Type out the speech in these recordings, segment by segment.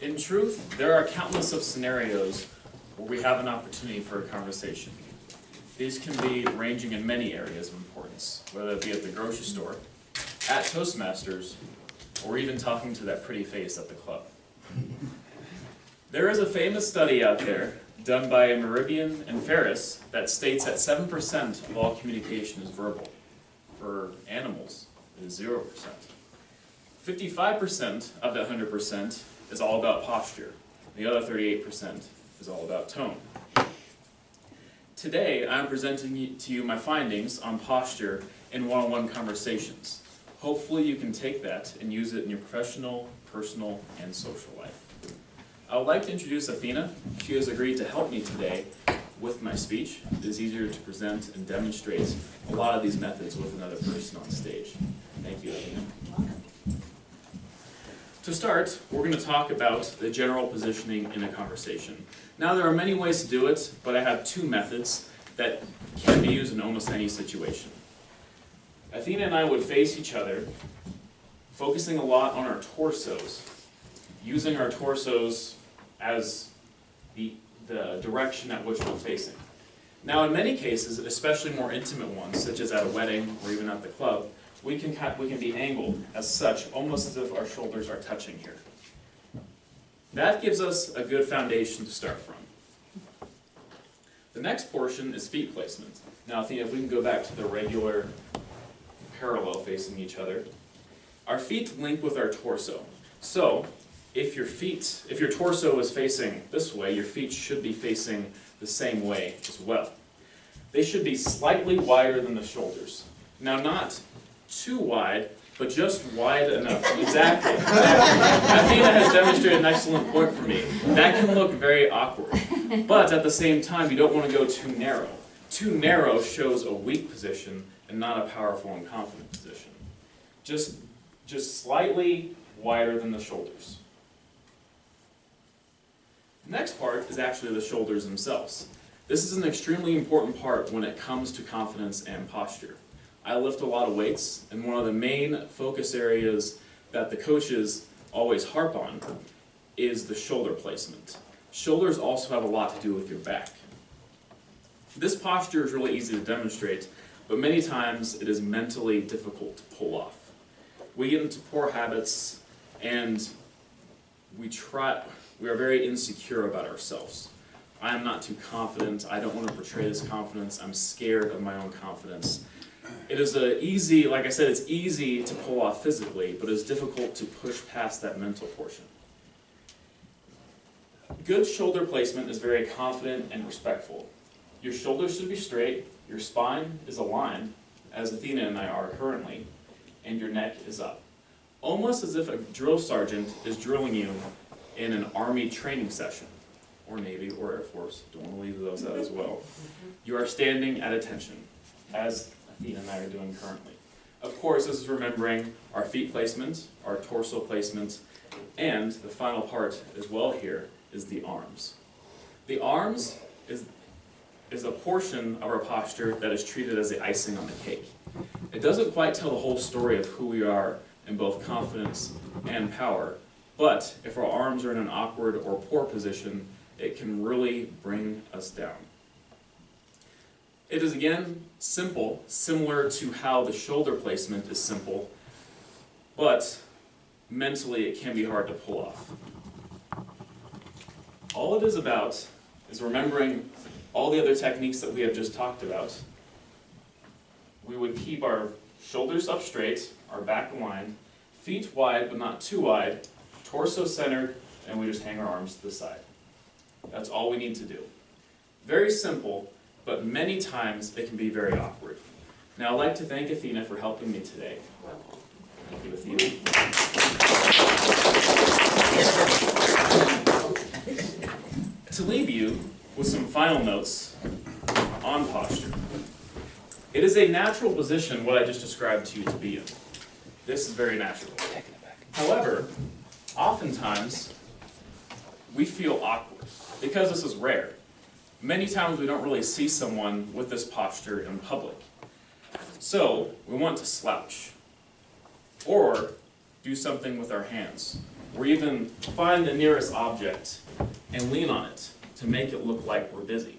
In truth, there are countless of scenarios where we have an opportunity for a conversation. These can be ranging in many areas of importance, whether it be at the grocery store, at Toastmasters, or even talking to that pretty face at the club. There is a famous study out there done by Meridian and Ferris that states that 7% of all communication is verbal. For animals, it is 0%. 55% of that 100% is all about posture. The other 38% is all about tone. Today, I'm presenting to you my findings on posture in one-on-one conversations. Hopefully you can take that and use it in your professional, personal, and social life. I would like to introduce Athena. She has agreed to help me today with my speech. It is easier to present and demonstrate a lot of these methods with another person on stage. Thank you, Athena. To start, we're going to talk about the general positioning in a conversation. Now, there are many ways to do it, but I have two methods that can be used in almost any situation. Athena and I would face each other, focusing a lot on our torsos, using our torsos as the direction at which we're facing. Now, in many cases, especially more intimate ones, such as at a wedding or even at the club, we can be angled as such, almost as if our shoulders are touching here. That gives us a good foundation to start from. The next portion is feet placement. Now, Athena, if we can go back to the regular parallel facing each other, our feet link with our torso. So, if your torso is facing this way, your feet should be facing the same way as well. They should be slightly wider than the shoulders. Now, not too wide, but just wide enough. Exactly. Athena has demonstrated an excellent point for me. That can look very awkward. But at the same time, you don't want to go too narrow. Too narrow shows a weak position and not a powerful and confident position. Just slightly wider than the shoulders. The next part is actually the shoulders themselves. This is an extremely important part when it comes to confidence and posture. I lift a lot of weights, and one of the main focus areas that the coaches always harp on is the shoulder placement. Shoulders also have a lot to do with your back. This posture is really easy to demonstrate, but many times it is mentally difficult to pull off. We get into poor habits, and we are very insecure about ourselves. I am not too confident. I don't want to portray this confidence. I'm scared of my own confidence. It is like I said, it's easy to pull off physically, but it's difficult to push past that mental portion. Good shoulder placement is very confident and respectful. Your shoulders should be straight, your spine is aligned, as Athena and I are currently, and your neck is up. Almost as if a drill sergeant is drilling you in an Army training session, or Navy, or Air Force. Don't want to leave those out as well. You are standing at attention, as Athena and I are doing currently. Of course, this is remembering our feet placement, our torso placement, and the final part as well here is the arms. The arms is a portion of our posture that is treated as the icing on the cake. It doesn't quite tell the whole story of who we are in both confidence and power, but if our arms are in an awkward or poor position, it can really bring us down. It is again simple, similar to how the shoulder placement is simple, but mentally it can be hard to pull off. All it is about is remembering all the other techniques that we have just talked about. We would keep our shoulders up straight, our back aligned, feet wide but not too wide, torso centered, and we just hang our arms to the side. That's all we need to do. Very simple, but many times it can be very awkward. Now I'd like to thank Athena for helping me today. Thank you, Athena. To leave you with some final notes on posture. It is a natural position, what I just described to you, to be in. This is very natural. However, oftentimes we feel awkward because this is rare. Many times we don't really see someone with this posture in public. So we want to slouch or do something with our hands. or even find the nearest object and lean on it to make it look like we're busy.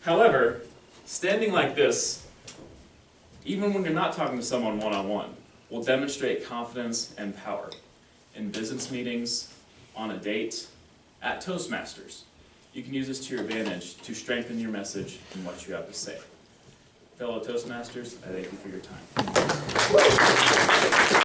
However, standing like this, even when you're not talking to someone one-on-one, will demonstrate confidence and power in business meetings, on a date, at Toastmasters. You can use this to your advantage to strengthen your message and what you have to say. Fellow Toastmasters, I thank you for your time.